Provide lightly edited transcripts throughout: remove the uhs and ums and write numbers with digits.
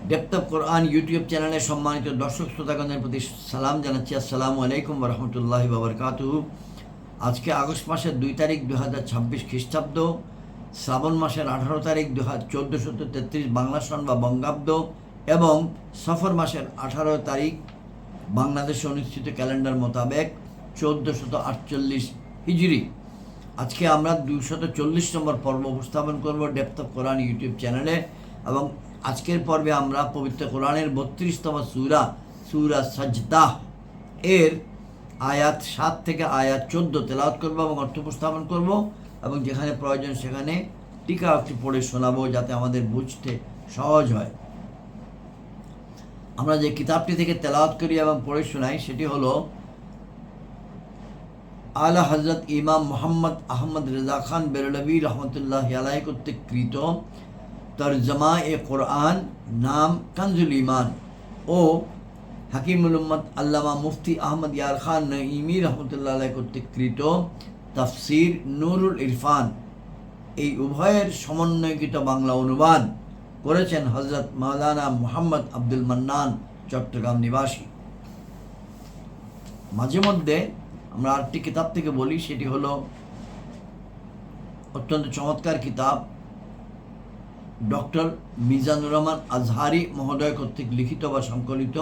Depth of Quran YouTube চ্যানেলে সম্মানিত দর্শক শ্রোতাগণের প্রতি সালাম জানাচ্ছি। আসসালামু আলাইকুম ওয়া রাহমাতুল্লাহি ওয়া বারাকাতুহু। আজকে আগস্ট মাসের 2 তারিখ 2026 খ্রিস্টাব্দ, শ্রাবণ মাসের 18 তারিখ 1433 বাংলা সন বা বঙ্গাব্দ এবং সফর মাসের 18 তারিখ বাংলাদেশে অনুষ্ঠিত ক্যালেন্ডার মোতাবেক 1448 হিজরি। আজকে আমরা 240 নম্বর পর্ব উপস্থাপন করব ডেপথ অফ কোরআন ইউটিউব চ্যানেলে, এবং আজকের পর্বে আমরা পবিত্র কোরআনের 32তম সূরা সাজদা এর আয়াত 7 থেকে আয়াত 14 তেলাওয়াত করব এবং অর্থ উপস্থাপন করব, এবং যেখানে প্রয়োজন সেখানে টিকা একটি পড়ে শোনাবো যাতে আমাদের বুঝতে সহজ হয়। আমরা যে কিতাবটি থেকে তেলাওয়াত করি এবং পড়ে শোনাই সেটি হলো আলা হযরত ইমাম মোহাম্মদ আহমদ রেজা খান বেরলভী রহমতুল্লাহি আলাইহি কর্তৃক কৃত তরজমা এ কোরআন, নাম কানজুল ঈমান, ও হাকিমুল উম্মত আল্লামা মুফতি আহমদ ইয়ার খান নঈমি রহমতুল্লাহ আলাইহি কর্তৃক কৃত তাফসির নুরুল ইরফান, এই উভয়ের সমন্বয়কৃত বাংলা অনুবাদ করেছেন হযরত মাওলানা মুহাম্মদ আব্দুল মান্নান, চট্টগ্রাম নিবাসী। মাঝে মধ্যে আমরা আরেকটি কিতাব থেকে বলি, সেটি হলো অত্যন্ত চমৎকার কিতাব ডক্টর মিজানুর রহমান আজহারি মহোদয় কর্তৃক লিখিত বা সংকলিত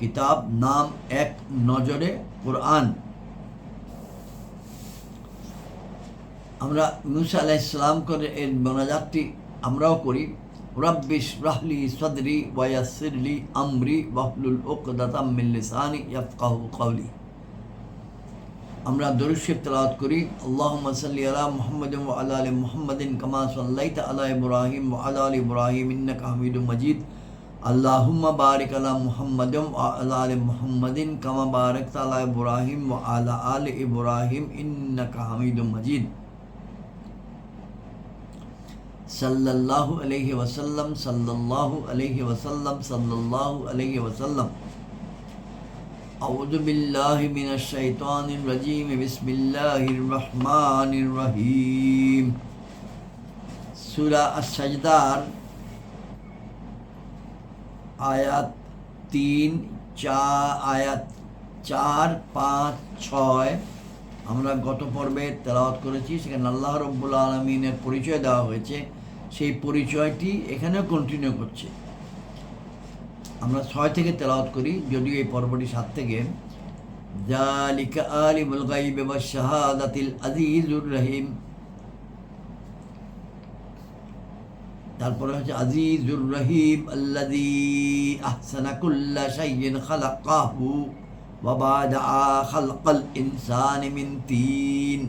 কিতাব, নাম এক নজরে কোরআন। আমরা মুসা আলাইহিস সালাম করে এর মোনাজাতটি আমরাও করি, রাব্বি ইশরাহ লি সাদরি ওয়া ইয়াসসির লি আমরি ওয়াহলুল উকদাতাম মিন লিসানি ইয়াফকাহু কওলি। আমরা দরুদ শরীফ তেলাওয়াত করি, আল্লাহুম্মা সাল্লি আলা মুহাম্মাদিন ওয়া আলা আলি মুহাম্মাদিন কামা সাল্লাইতা আলা ইব্রাহিম ওয়া আলা আলি ইব্রাহিম ইন্নাকা হামিদুম মাজিদ। আল্লাহুম্মা বারিক আলা মুহাম্মাদিন ওয়া আলা আলি মুহাম্মাদিন কামা বারাকতা আলা ইব্রাহিম ওয়া আলা আলি ইব্রাহিম ইন্নাকা হামিদুম মাজিদ। সাল্লাল্লাহু আলাইহি ওয়াসাল্লাম, সাল্লাল্লাহু আলাইহি ওয়াসাল্লাম, সাল্লাল্লাহু আলাইহি ওয়াসাল্লাম। আউযু বিল্লাহি মিনাশ শাইতানির রাজীম, বিসমিল্লাহির রহমানির রহিম। সূরা আস-সাজদার আয়াত 3, 4, আয়াত 4, 5, 6 আমরা গত পর্বে তেলাওয়াত করেছি। সেখানে আল্লাহ রাব্বুল আলামিনের পরিচয় দেওয়া হয়েছে, সেই পরিচয়টি এখানেও কন্টিনিউ করছে। আমরা 6 থেকে তেলাওয়াত করি, যদিও এই পর্বটি 7 থেকে। যালিকা আলিমুল গায়বি ওয়াশ শাহাদাতিল আজিজুর রহিম। তারপরে হচ্ছে আজিজুর রহিম আল্লাযী আহসানা কুল্লা শাইইন খালাকাহু ওয়া বাদাআ খালকাল ইনসানি মিন তিন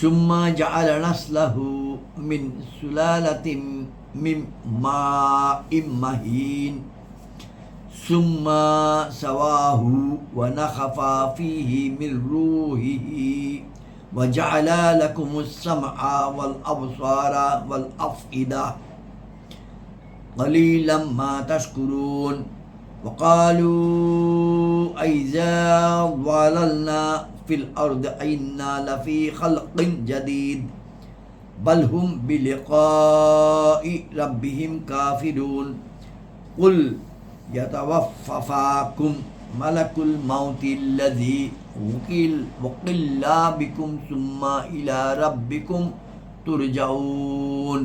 সুম্মা জাআলা নাসলাহু মিন সুলালাতিন মিন মাইম মাহিন সুম্মা সাওয়াহু ওয়া নাখাফা ফীহি মির রূহিহি ওয়া জাআলা লাকুমুস সামআ ওয়াল আবসারা ওয়াল আফইদা ক্বালীলাম মা তাশকুরুন ওয়া ক্বালু আইযা যালালনা ফিল আরদি আইন্না লাফি খালকিন জাদীদ বাল হুম বিলিকাই রাব্বিহিম কাফিরুন কুল ইয়াতাওয়াফফাকুম মালাকুল মাউতিল্লাযী ওয়াকিল্লা বিকুম সুম্মা ইলা রাব্বিকুম তুরজাউন।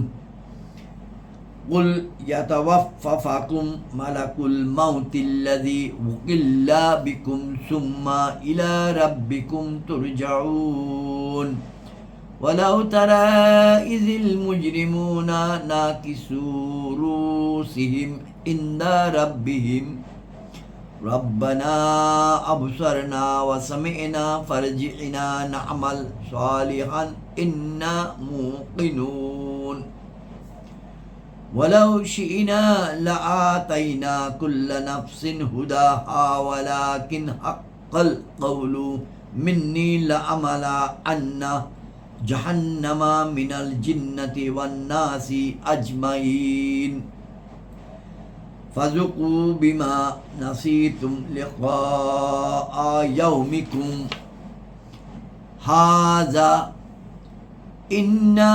কুল ইয়াতাওয়াফফাকুম মালাকুল মাউতিল্লাযী ওয়াকিল্লা বিকুম সুম্মা ইলা রাব্বিকুম তুরজাউন। ওয়ালাউ তারা ইযিল মুজরিমুনা নাকিসু রুসিহিম ইনদা রাব্বিহিম রব্বানা আবসারনা ওয়া সামি'না ফারজি'না না'মাল সালিহান ইন্না মুকিনুন। ওয়ালাউ শি'না লাআতাইনা কুল্লা নাফসিন হুদাহা ওয়ালাকিন হাক্কাল কওলু মিন্নি লা'মালা আন্না জাহান্নামা মিনাল জিন্নাতি ওয়ান নাসি আজমাইন ফাযুকু বিমা নাসিতুম লিকা ইয়াউমিকুম হাযা ইন্না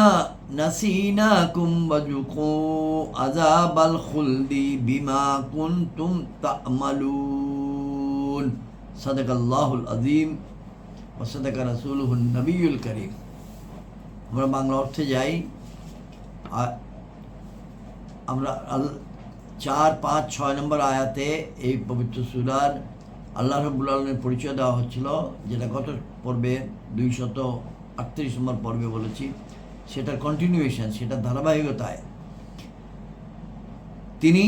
নাসিনাকুম ওয়াযুকু আযাবাল খুলদি বিমা কুনতুম তা'মালুন। সাদাকাল্লাহুল আযীম ওয়া সাদাকা রাসূলুহুন নবিয়্যুল কারীম। আমরা বাংলা অর্থে যাই। আমরা 4, 5, 6 নম্বর আয়াতে এই পবিত্র সূরার আল্লাহ রাব্বুল আলামিনের পরিচয় দেওয়া হচ্ছিল, যেটা গত পর্বে 238 নম্বর পর্বে বলেছি। সেটার কন্টিনিউয়েশন, সেটার ধারাবাহিকতায় তিনি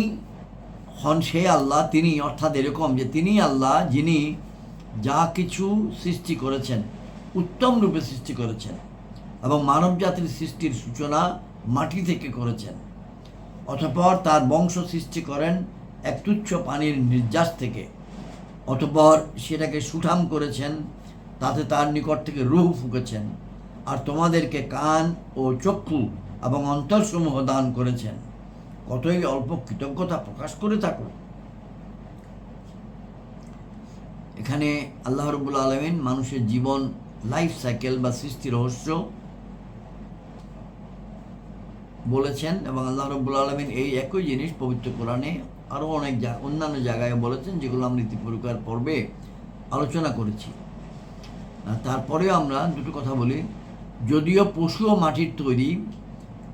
হন সেই আল্লাহ, তিনি অর্থাৎ এরকম যে তিনি আল্লাহ যিনি যা কিছু সৃষ্টি করেছেন উত্তম রূপে সৃষ্টি করেছেন এবং মানব জাতির সৃষ্টির সূচনা মাটি থেকে করেছেন। অতঃপর তার বংশ সৃষ্টি করেন এক তুচ্ছ পানির নির্যাস থেকে। অতঃপর সেটাকে সুঠাম করেছেন, তাতে তার নিকট থেকে রূহ ফুঁকেছেন, আর তোমাদেরকে কান ও চক্ষু এবং অন্তরসমূহ দান করেছেন। কতই অল্প কৃতজ্ঞতা প্রকাশ করে থাকো। এখানে আল্লাহ রাব্বুল আলামিন মানুষের জীবন লাইফ সাইকেল বা সৃষ্টি রহস্য বলেছেন, এবং আল্লাহ রাব্বুল আলামিন এই একই জিনিস পবিত্র কোরআনে আরও অনেক অন্যান্য জায়গায় বলেছেন, যেগুলো আমরা নীতিপরিকার পর্বে আলোচনা করেছি। তারপরেও আমরা দুটো কথা বলি। যদিও পশুও মাটির তৈরি,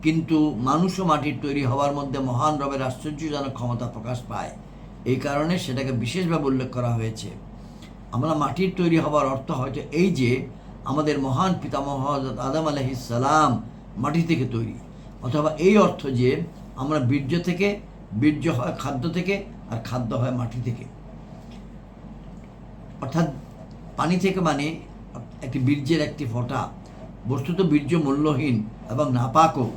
কিন্তু মানুষও মাটির তৈরি হওয়ার মধ্যে মহান রবের আশ্চর্যজনক ক্ষমতা প্রকাশ পায়। এই কারণে সেটাকে বিশেষভাবে উল্লেখ করা হয়েছে। আমরা মাটির তৈরি হওয়ার অর্থ হয়তো এই যে আমাদের মহান পিতামহ হযরত আদম আলাইহিস সালাম মাটি থেকে তৈরি, অথবা এই অর্থ যে আমরা বীর্য থেকে, বীর্য হয় খাদ্য থেকে, আর খাদ্য হয় মাটি থেকে। অর্থাৎ পানি থেকে মানে একটি বীর্যের একটি ফোঁটা, বস্তুত বীর্য মূল্যহীন এবং নাপাকও।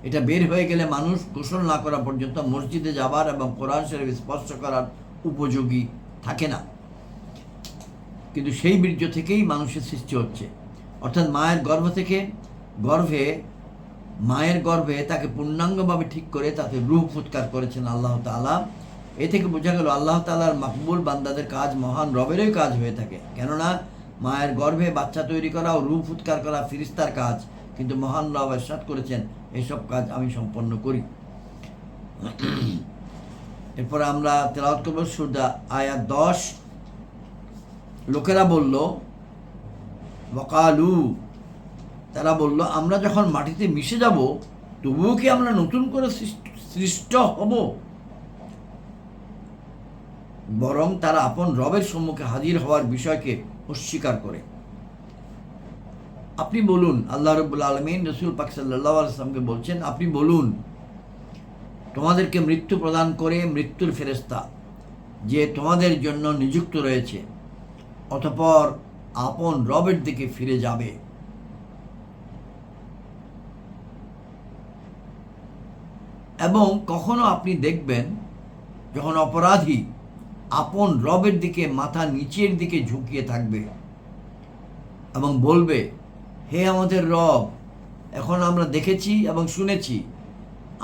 এটা বের হয়ে গেলে মানুষ গোসল না করা পর্যন্ত মসজিদে যাবার এবং কোরআন শরীফ স্পর্শ করার উপযোগী থাকে না, কিন্তু সেই বীর্য থেকেই মানুষের সৃষ্টি হচ্ছে। অর্থাৎ মায়ের গর্ভে তাকে পূর্ণাঙ্গভাবে ঠিক করে তাতে রূহ ফুৎকার করেছেন আল্লাহ তাআলা। এ থেকে বোঝা গেল আল্লাহ তাআলার মাকবুল বান্দাদের কাজ মহান রবেরই কাজ হয়ে থাকে। কেননা মায়ের গর্ভে বাচ্চা তৈরি করা ও রূহ ফুৎকার করা ফেরেশতার কাজ, কিন্তু মহান রব ইরশাদ করেছেন এইসব কাজ আমি সম্পন্ন করি। এরপরে আমরা তেলাওয়াত করব সূরা আয়াত 10। লোকেরা বলল, ওয়াকালু, তারা বলল, আমরা যখন মাটিতে মিশে যাব তবুও কি আমরা নতুন করে সৃষ্ট হব? বরং তারা আপন রবের সম্মুখে হাজির হওয়ার বিষয়কে অস্বীকার করে। আপনি বলুন, আল্লাহ রাব্বুল আলামিন রাসূল পাক সাল্লাল্লাহু আলাইহি ওয়াসাল্লামকে বলছেন, আপনি বলুন, তোমাদেরকে মৃত্যু প্রদান করে মৃত্যুর ফেরেশতা যে তোমাদের জন্য নিযুক্ত রয়েছে, অতঃপর আপন রবের দিকে ফিরে যাবে। এবং কখনো আপনি দেখবেন যখন অপরাধী আপন রবের দিকে মাথা নিচের দিকে ঝুঁকিয়ে থাকবে এবং বলবে, হে আমাদের রব, এখন আমরা দেখেছি এবং শুনেছি,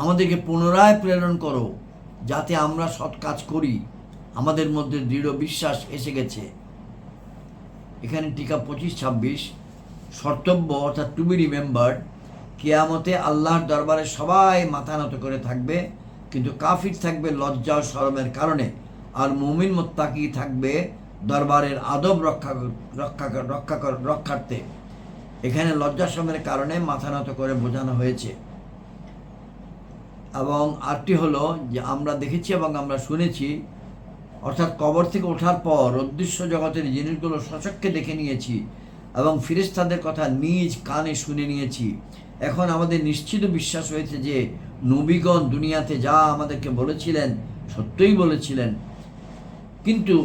আমাদেরকে পুনরায় প্রেরণ করো যাতে আমরা সৎ কাজ করি, আমাদের মধ্যে দৃঢ় বিশ্বাস এসে গেছে। এখানে টিকা 25-26 শর্তব্য, অর্থাৎ টু বি রিমেম্বার্ড। কিয়ামতে আল্লাহর দরবারে সবাই মাথা নত করে থাকবে, কিন্তু কাফির থাকবে লজ্জা ও শরমের কারণে, আর মুমিন মুত্তাকি থাকবে দরবারের আদব রক্ষার্থে। এখানে লজ্জা শরমের কারণে মাথা নত করে বোঝানো হয়েছে। এবং আরটি হলো যে আমরা দেখেছি এবং আমরা শুনেছি, অর্থাৎ কবর থেকে ওঠার পর অদৃশ্য জগতের জিনিসগুলো সচক্ষে দেখে নিয়েছি এবং ফেরেশতাদের কথা নিজ কানে শুনে নিয়েছি। এখন আমাদের নিশ্চিত বিশ্বাস হয়েছে যে নবীগণ দুনিয়াতে যা আমাদেরকে বলেছিলেন সত্যই বলেছিলেন। কিন্তু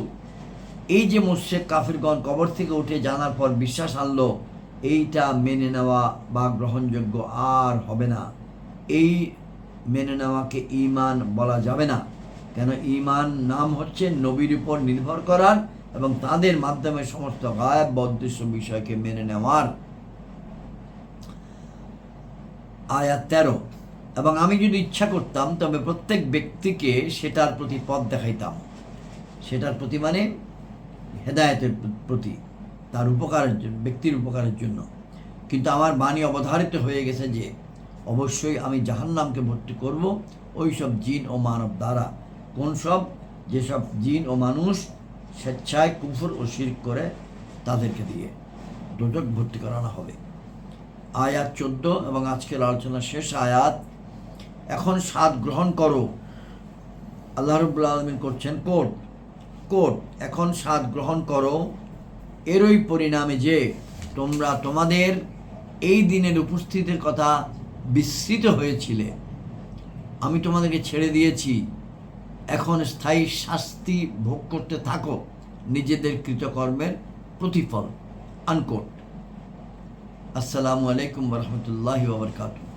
এই যে মুশরিক কাফিরগণ কবর থেকে উঠে জানার পর বিশ্বাস আনলো, এইটা মেনে নেওয়া বা গ্রহণযোগ্য আর হবে না। এই মেনে নেওয়াকে ঈমান বলা যাবে না। কেন? ঈমান নাম হচ্ছে নবীর উপর নির্ভর করার এবং তাদের মাধ্যমে সমস্ত গায়েব বা অদৃশ্য বিষয়কে মেনে নেওয়ার। আয়াত 13। এবং আমি যদি ইচ্ছা করতাম তবে প্রত্যেক ব্যক্তিকে সেটার প্রতি পথ দেখাইতাম। সেটার প্রতি মানে হেদায়েতের প্রতি, তার উপকারের জন্য, ব্যক্তির উপকারের জন্য। কিন্তু আমার বাণী অবধারিত হয়ে গেছে যে অবশ্যই আমি জাহান্নামকে ভর্তি করব ওই সব জিন ও মানব দ্বারা। কোন সব? যেসব জিন ও মানুষ স্বেচ্ছায় কুফর ও শিরক করে তাদেরকে দিয়ে দোজখ ভর্তি করানো হবে। আয়াত 14 এবং আজকের আলোচনার শেষ আয়াত। এখন স্বাদ গ্রহণ করো। আল্লাহ রাব্বুল আলামিন করছেন কোট এখন স্বাদ গ্রহণ করো এরই পরিণামে যে তোমরা তোমাদের এই দিনের উপস্থিতির কথা বিস্মৃত হয়েছিলে। আমি তোমাদেরকে ছেড়ে দিয়েছি, এখন স্থায়ী শাস্তি ভোগ করতে থাকো নিজেদের কৃতকর্মের প্রতিফল। আনকোট। আসসালামু আলাইকুম ওয়া রাহমাতুল্লাহি ওয়া বারাকাতুহু।